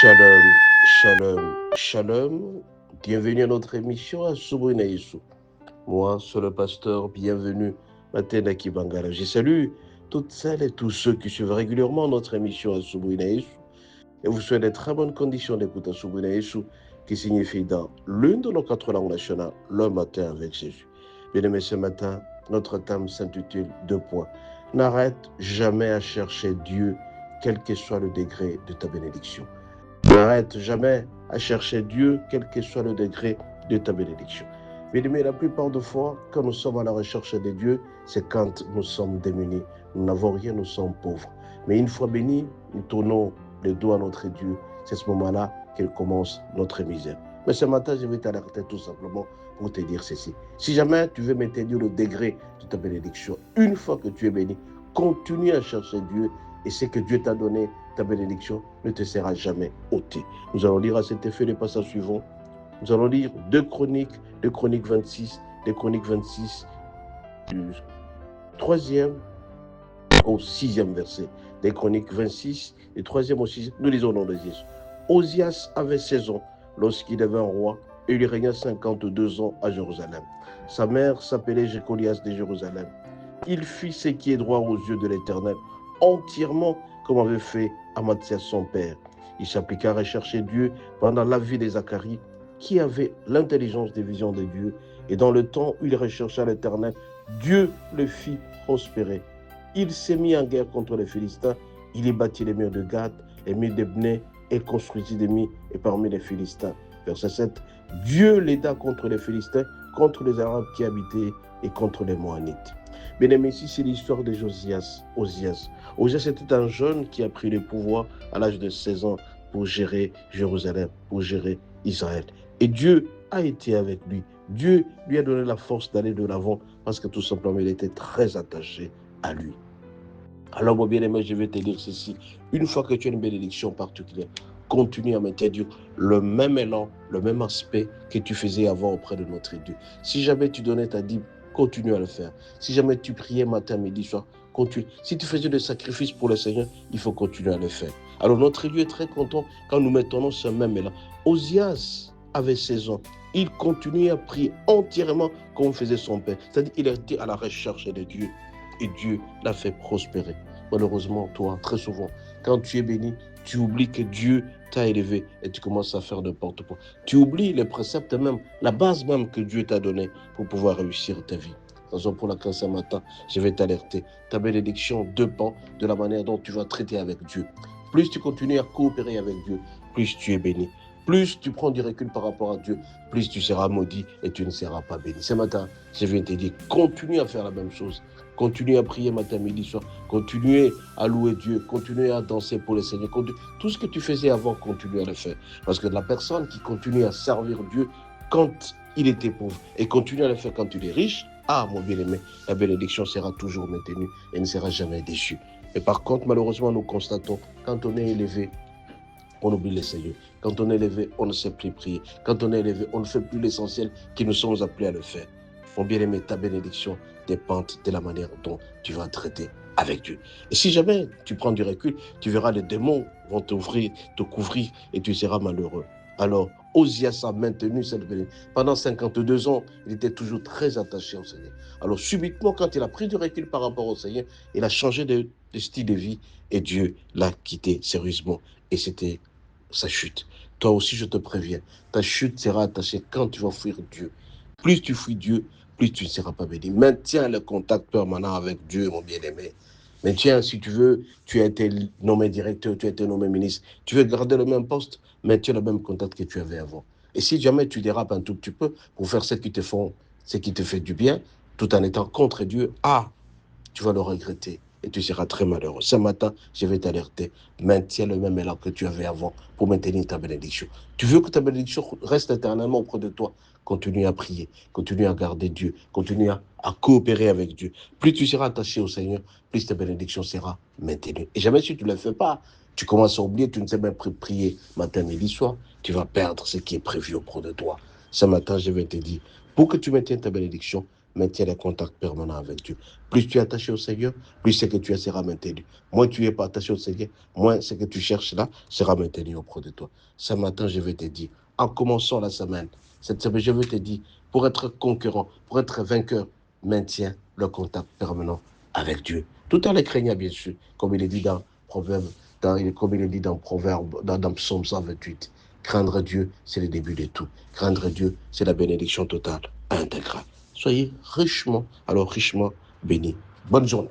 Shalom, shalom, shalom. Bienvenue à notre émission à Soubrina Yesu. Moi, c'est le pasteur, bienvenue Matena Kibangala. Je salue toutes celles et tous ceux qui suivent régulièrement notre émission à Soubrina Yesu. Et vous souhaite de très bonnes conditions d'écoute à Soubrina Yesu, qui signifie dans l'une de nos 4 langues nationales, le matin avec Jésus. Bien-aimés, ce matin, notre thème s'intitule 2 points. N'arrête jamais à chercher Dieu, quel que soit le degré de ta bénédiction. N'arrête jamais à chercher Dieu, quel que soit le degré de ta bénédiction. Mais la plupart des fois, quand nous sommes à la recherche de Dieu, c'est quand nous sommes démunis. Nous n'avons rien, nous sommes pauvres. Mais une fois bénis, nous tournons les dos à notre Dieu. C'est à ce moment-là qu'il commence notre misère. Mais ce matin, je vais t'alerter tout simplement pour te dire ceci. Si jamais tu veux maintenir le degré de ta bénédiction, une fois que tu es béni, continue à chercher Dieu et ce que Dieu t'a donné, ta bénédiction ne te sera jamais ôtée. Nous allons lire à cet effet les passages suivants. Nous allons lire 2 Chroniques 26, du 3e au 6e verset. 2 Chroniques 26, du 3e au 6e. Nous lisons au nom de Jésus. Osias avait 16 ans lorsqu'il devint roi et il régna 52 ans à Jérusalem. Sa mère s'appelait Jécolias de Jérusalem. Il fit ce qui est droit aux yeux de l'Éternel, entièrement comme avait fait Amathias son père. Il s'appliqua à rechercher Dieu pendant la vie de Zacharie, qui avait l'intelligence des visions de Dieu. Et dans le temps où il rechercha l'Éternel, Dieu le fit prospérer. Il s'est mis en guerre contre les Philistins. Il y bâtit les murs de Gath, les murs d'Ebné, et construisit des murs et parmi les Philistins. Verset 7. Dieu l'aida contre les Philistins, contre les Arabes qui habitaient et contre les Moabites. Bien-aimés, ici, c'est l'histoire de Osias. Osias était un jeune qui a pris le pouvoir à l'âge de 16 ans pour gérer Jérusalem, pour gérer Israël. Et Dieu a été avec lui. Dieu lui a donné la force d'aller de l'avant parce que tout simplement, il était très attaché à lui. Alors, mon bien-aimé, je vais te dire ceci. Une fois que tu as une bénédiction particulière, continue à maintenir le même élan, le même aspect que tu faisais avant auprès de notre Dieu. Si jamais tu donnais ta dîme, continue à le faire. Si jamais tu priais matin, midi, soir, continue. Si tu faisais des sacrifices pour le Seigneur, il faut continuer à le faire. Alors, notre Dieu est très content quand nous maintenons ce même élan. Osias avait 16 ans. Il continuait à prier entièrement comme faisait son père. C'est-à-dire qu'il était à la recherche de Dieu. Et Dieu l'a fait prospérer. Malheureusement, toi, très souvent, quand tu es béni, tu oublies que Dieu t'a élevé et tu commences à faire n'importe quoi. Tu oublies les préceptes même, la base même que Dieu t'a donnée pour pouvoir réussir ta vie. Raison pour laquelle ce matin, je vais t'alerter. Ta bénédiction dépend de la manière dont tu vas traiter avec Dieu. Plus tu continues à coopérer avec Dieu, plus tu es béni. Plus tu prends du recul par rapport à Dieu, plus tu seras maudit et tu ne seras pas béni. Ce matin, je viens te dire, continue à faire la même chose. Continue à prier matin, midi, soir. Continue à louer Dieu. Continue à danser pour le Seigneur. Tout ce que tu faisais avant, continue à le faire. Parce que la personne qui continue à servir Dieu quand il était pauvre et continue à le faire quand il est riche, mon bien-aimé, la bénédiction sera toujours maintenue et ne sera jamais déçue. Mais par contre, malheureusement, nous constatons, quand on est élevé, on oublie le Seigneur. Quand on est élevé, on ne sait plus prier. Quand on est élevé, on ne fait plus l'essentiel que nous sommes appelés à le faire. Mon bien-aimé, ta bénédiction dépend de la manière dont tu vas traiter avec Dieu. Et si jamais tu prends du recul, tu verras les démons vont te couvrir et tu seras malheureux. Alors, Osias a maintenu cette bénédiction. Pendant 52 ans, il était toujours très attaché au Seigneur. Alors, subitement, quand il a pris du recul par rapport au Seigneur, il a changé de style de vie et Dieu l'a quitté sérieusement. Et c'était sa chute. Toi aussi, je te préviens, ta chute sera attachée quand tu vas fuir Dieu. Plus tu fuis Dieu, plus tu ne seras pas béni. Maintiens le contact permanent avec Dieu, mon bien-aimé. Maintiens, si tu veux, tu as été nommé directeur, tu as été nommé ministre, tu veux garder le même poste, maintiens le même contact que tu avais avant. Et si jamais tu dérapes un tout petit peu pour faire ce qui te fait du bien, tout en étant contre Dieu, tu vas le regretter et tu seras très malheureux. Ce matin, je vais t'alerter. Maintiens le même élan que tu avais avant pour maintenir ta bénédiction. Tu veux que ta bénédiction reste éternellement auprès de toi. Continue à prier, continue à garder Dieu, continue à coopérer avec Dieu. Plus tu seras attaché au Seigneur, plus ta bénédiction sera maintenue. Et jamais si tu ne le fais pas, tu commences à oublier, tu ne sais même plus prier matin, midi, soir, tu vas perdre ce qui est prévu auprès de toi. Ce matin, je vais te dire, pour que tu maintiennes ta bénédiction, maintiens les contacts permanents avec Dieu. Plus tu es attaché au Seigneur, plus c'est que tu seras maintenu. Moins tu n'es pas attaché au Seigneur, moins ce que tu cherches là sera maintenu auprès de toi. Ce matin, je vais te dire, en commençant la semaine, cette semaine, je vais te dire, pour être conquérant, pour être vainqueur, maintiens le contact permanent avec Dieu. Tout en les craignant, bien sûr, comme il est dit dans Proverbe, comme il est dit dans Proverbe, dans Psaume 128. Craindre Dieu, c'est le début de tout. Craindre Dieu, c'est la bénédiction totale, intégrale. Soyez richement, alors richement bénis. Bonne journée.